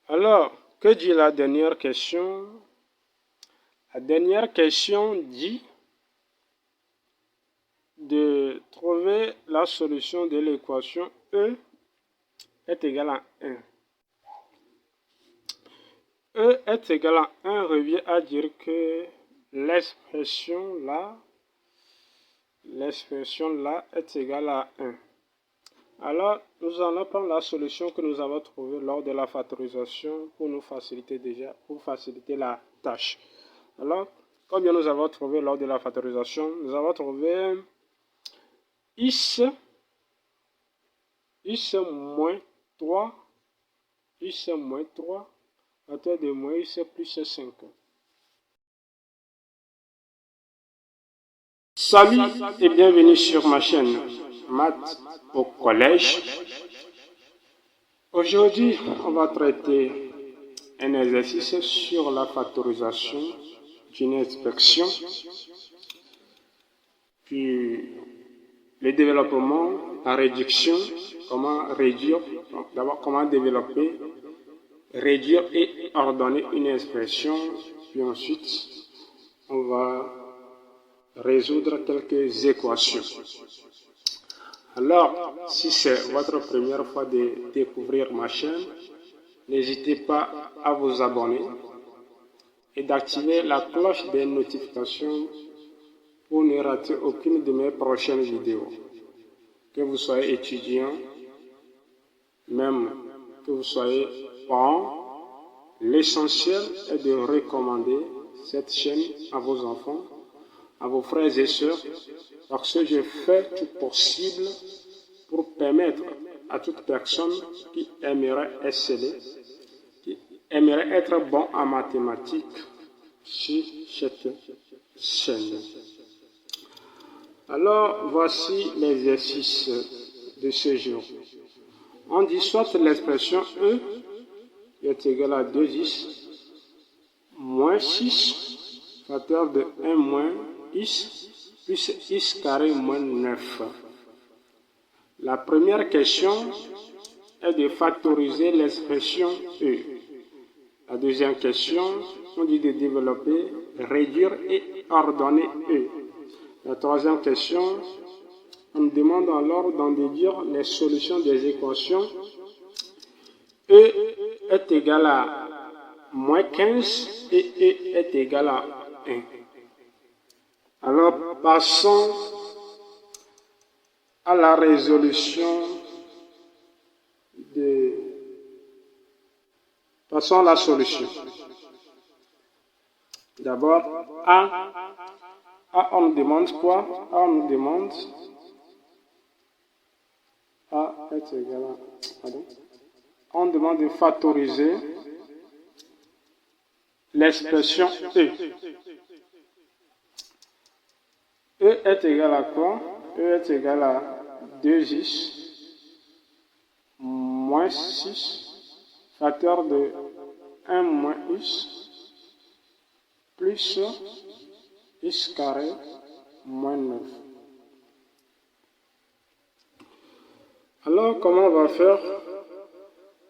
Alors, que dit la dernière question? La dernière question dit de trouver la solution de l'équation E est égal à 1. E est égal à 1 revient à dire que l'expression là est égale à 1. Alors, nous allons prendre la solution que nous avons trouvée lors de la factorisation pour nous faciliter la tâche. Alors, combien nous avons trouvé lors de la factorisation? Nous avons trouvé x moins 3, facteur de moins x plus 5. Salut et bienvenue sur ma chaîne Maths au collège. Aujourd'hui, on va traiter un exercice sur la factorisation d'une expression, puis le développement, la réduction, comment réduire, d'abord comment développer, réduire et ordonner une expression, puis ensuite on va résoudre quelques équations. Alors, si c'est votre première fois de découvrir ma chaîne, n'hésitez pas à vous abonner et d'activer la cloche des notifications pour ne rater aucune de mes prochaines vidéos. Que vous soyez étudiant, même que vous soyez parent, l'essentiel est de recommander cette chaîne à vos enfants, à vos frères et sœurs, parce que je fais tout possible pour permettre à toute personne qui aimerait exceller, qui aimerait être bon en mathématiques sur cette chaîne. Alors, voici l'exercice de ce jour. On dit soit l'expression E est égale à 2x moins 6, facteur de 1 moins x, plus x carré moins 9. La première question est de factoriser l'expression E. La deuxième question, on dit de développer, réduire et ordonner E. La troisième question, on me demande alors d'en déduire les solutions des équations. E est égal à moins 15 et E est égal à 1. Alors, passons à la résolution Passons à la solution. D'abord, A, on me demande quoi? A, on me demande A est égal à... Pardon. On demande de factoriser l'expression E. E est égal à quoi? E est égal à 2x moins 6, facteur de 1 moins x, plus x carré moins 9. Alors, comment on va faire?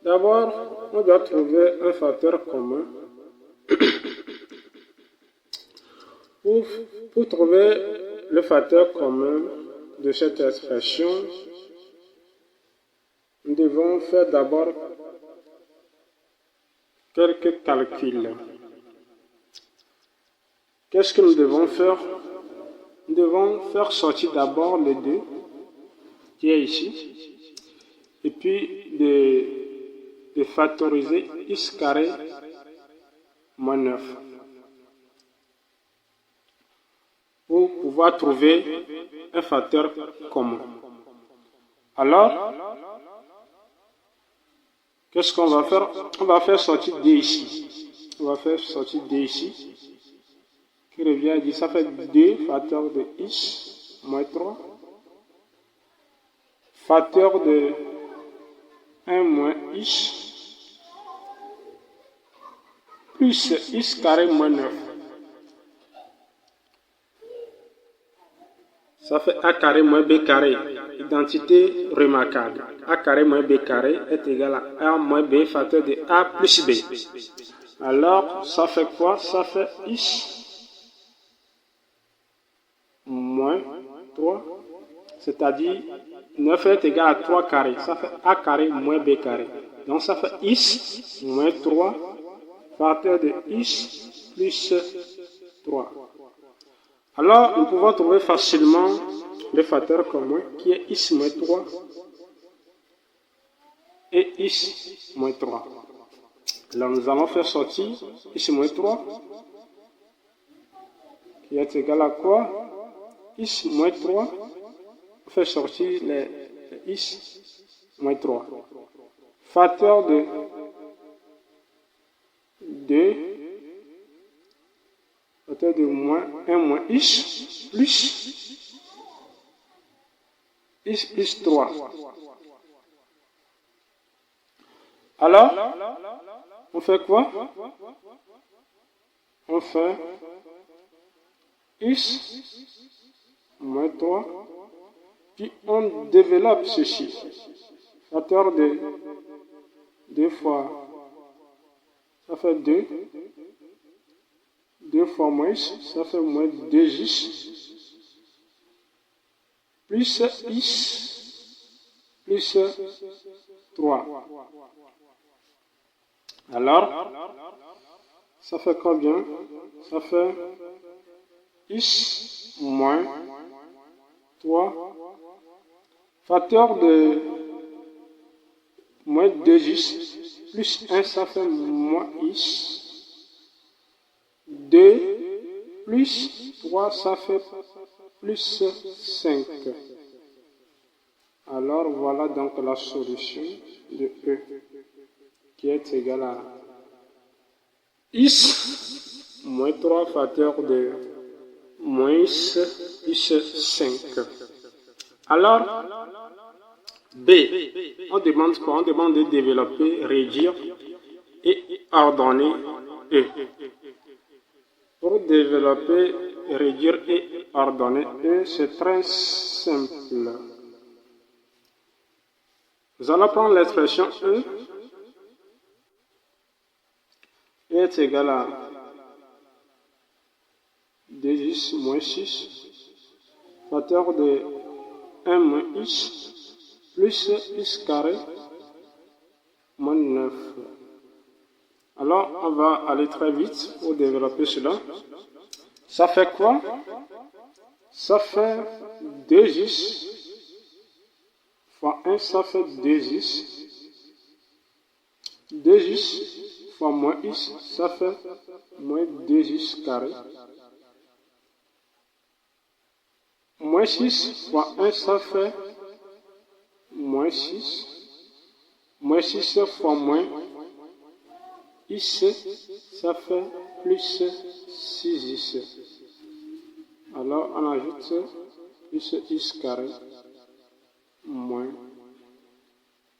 D'abord, on doit trouver un facteur commun. Pour trouver le facteur commun de cette expression, nous devons faire d'abord quelques calculs. Qu'est-ce que nous devons faire? Nous devons faire sortir d'abord le 2 qui est ici, et puis de factoriser x carré moins 9 pour pouvoir trouver un facteur commun. Alors, qu'est-ce qu'on va faire? On va faire sortir d ici. On va faire sortir d ici, qui revient à dire, ça fait 2 facteur de x moins 3, facteur de 1 moins x, plus x carré moins 9. Ça fait A carré moins B carré. Identité remarquable. A carré moins B carré est égal à A moins B facteur de A plus B. Alors, ça fait quoi? Ça fait X moins 3. C'est-à-dire, 9 est égal à 3 carrés. Ça fait A carré moins B carré. Donc, ça fait X moins 3 facteur de X plus 3. Alors, nous pouvons trouver facilement le facteur commun qui est X moins 3 et X moins 3. Alors, nous allons faire sortir X moins 3 qui est égal à quoi? X moins 3. On fait sortir les X moins 3. Facteur de 2. Facteur de moins 1 moins X plus 3. Alors, on fait quoi? On fait X moins 3, puis on développe ceci. Facteur de 2 fois, ça fait 2. 2 fois moins X, ça fait moins 2X, plus X, plus 3. Alors, ça fait combien? Ça fait X moins 3. Facteur de moins 2X, plus 1, ça fait moins X. 2 plus 3, ça fait plus 5. Alors, voilà donc la solution de E qui est égale à X moins 3 facteur de moins plus 5. Alors, B, on demande quoi? On demande de développer, réduire et ordonner E. Pour développer, réduire et ordonner E, c'est très simple. Nous allons prendre l'expression E. E est égal à 2x moins 6, facteur de 1 moins x, plus x carré, moins 9. Alors, on va aller très vite pour développer cela. Ça fait quoi? Ça fait 2x fois 1, ça fait 2x. 2x fois moins x, ça fait moins 2x carré. Moins 6 fois 1, ça fait moins 6. Moins 6 fois moins x, ça fait plus 6x. Alors, on ajoute plus x carré moins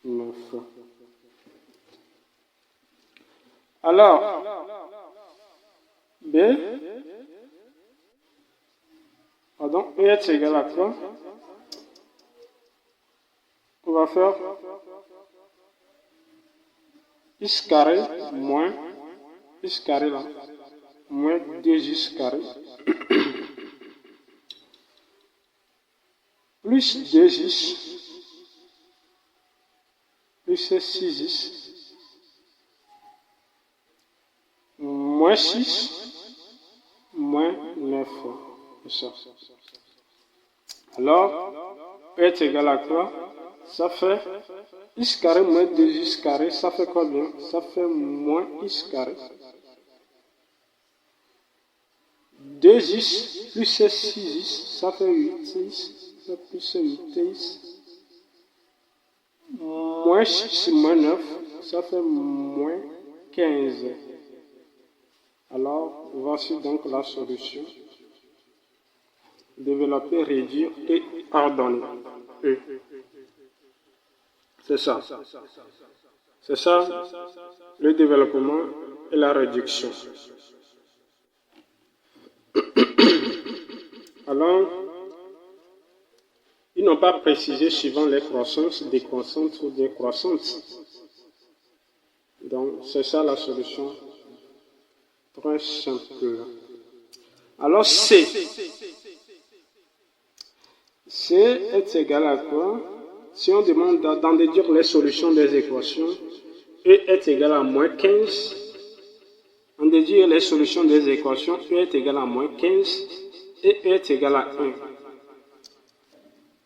9. Alors, B, pardon, E est égal à quoi? On va faire x carré moins x carré là, moins 2x carré, plus 2x, plus 6x, moins 6, moins 9. Ça. Alors, E est égal à quoi? Ça fait x carré moins 2x carré, ça fait combien? Ça fait moins x carré. 2x plus 6x, ça fait 8x, ça fait plus 8x. Moins 6 moins 9, ça fait moins 15. Alors, voici donc la solution. Développer, réduire et ordonner. E. C'est ça. C'est ça, le développement et la réduction. Alors, Ils n'ont pas précisé suivant les croissances, décroissantes ou décroissantes. Donc, c'est ça la solution. Très simple. Alors, C. C est égal à quoi? Si on demande d'en déduire les solutions des équations, E est égal à moins 15. En déduire les solutions des équations, E est égal à moins 15 et E est égal à 1.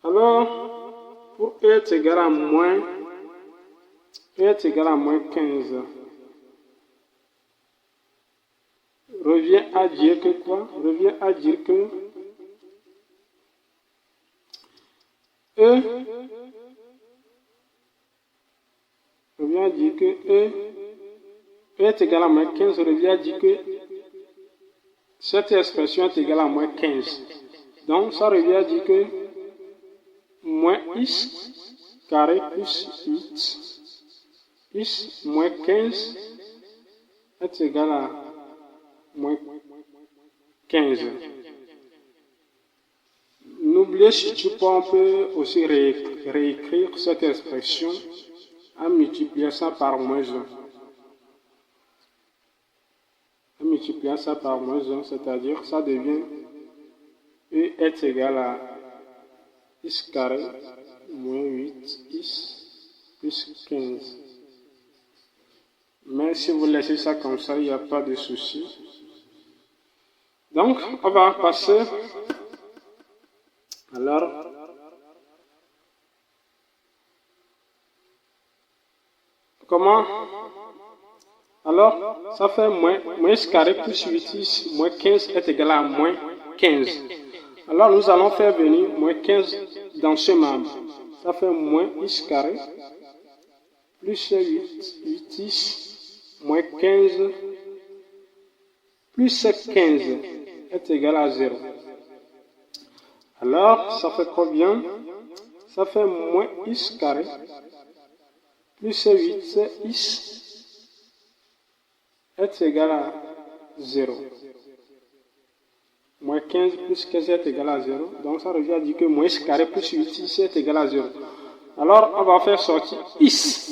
Alors, pour E est égal à moins, E est égal à moins 15, revient à dire que quoi? Revient à dire que E revient à dire que E est égal à moins 15, revient à dire que cette expression est égale à moins 15. Donc, ça revient à dire que moins x carré plus 8, x moins 15 est égal à moins 15. N'oubliez surtout pas, on peut aussi réécrire cette expression en multipliant ça par moins 1. En multipliant ça par moins 1, c'est-à-dire ça devient E est égal à x carré moins 8x plus 15. Mais si vous laissez ça comme ça, il n'y a pas de souci. Donc, on va passer. Alors, comment? Alors, ça fait moins x carré plus 8x moins 15 est égal à moins 15. Alors, nous allons faire venir moins 15 dans ce membre. Ça fait moins x carré plus 8x moins 15 plus 15 est égal à 0. Alors, ça fait combien? Ça fait moins x carré plus 8x est égal à 0. Moins 15 plus 15 est égal à 0. Donc, ça revient à dire que moins x carré plus 8x est égal à 0. Alors, on va faire sortir x.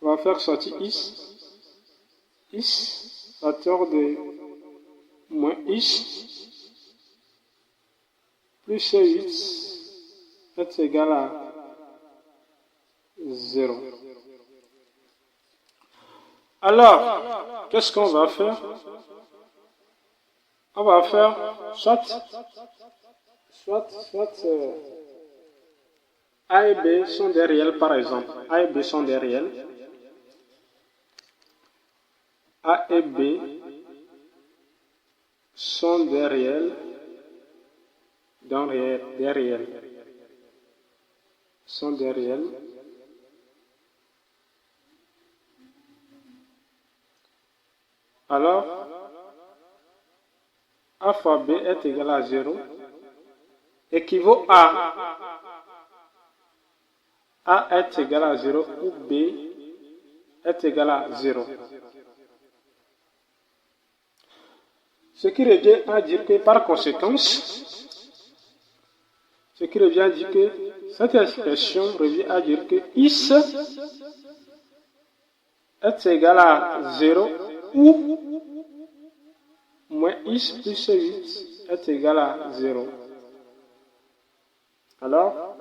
On va faire sortir x. X, facteur de moins x plus 8 est égal à 0. Alors, qu'est-ce qu'on va faire? On va faire soit A et B sont des réels, par exemple. A et B sont des réels. A et B sont des réels. Des réels. Sont des réels. Alors, A fois B est égal à 0 équivaut à A est égal à 0 ou B est égal à 0. Ce qui revient à dire que par conséquence, cette expression revient à dire que x est égal à 0 ou moins x plus 8 est égal à 0. Alors,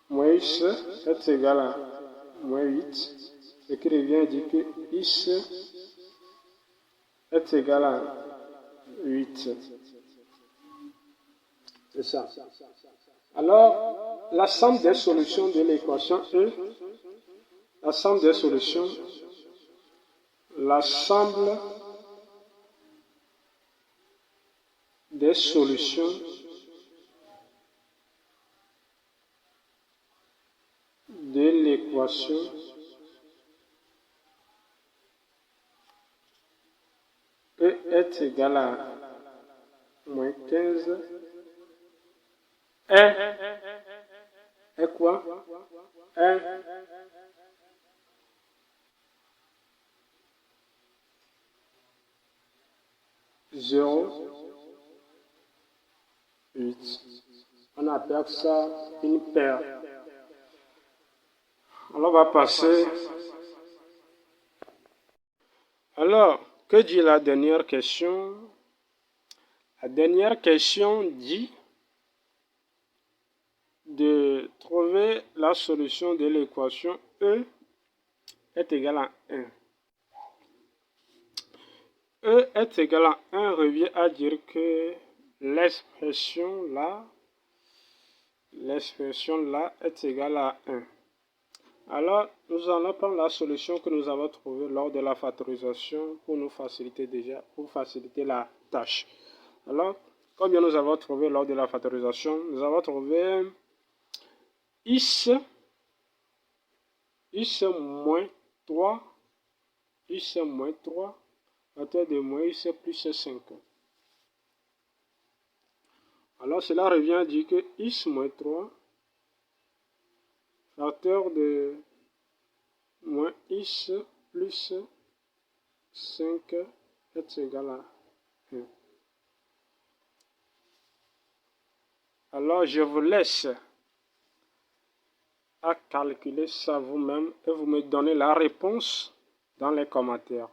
moins x est égal à moins 8, ce qui revient à dire que x est égal à 8. C'est ça. Alors, la somme des solutions de l'équation E, la somme des solutions, l'ensemble des solutions de l'équation E est égal à moins 15 est quoi? appelle ça une paire. Alors, on va passer. Alors, que dit la dernière question? La dernière question dit de trouver la solution de l'équation E est égal à 1. E est égal à 1 revient à dire que l'expression là est égale à 1. Alors, nous allons prendre la solution que nous avons trouvée lors de la factorisation pour nous faciliter la tâche. Alors, combien nous avons trouvé lors de la factorisation? Nous avons trouvé x moins 3, facteur de moins x plus 5. Alors, cela revient à dire que x moins 3, facteur de moins x plus 5 est égal à 1. Alors, je vous laisse à calculer ça vous-même et vous me donnez la réponse dans les commentaires.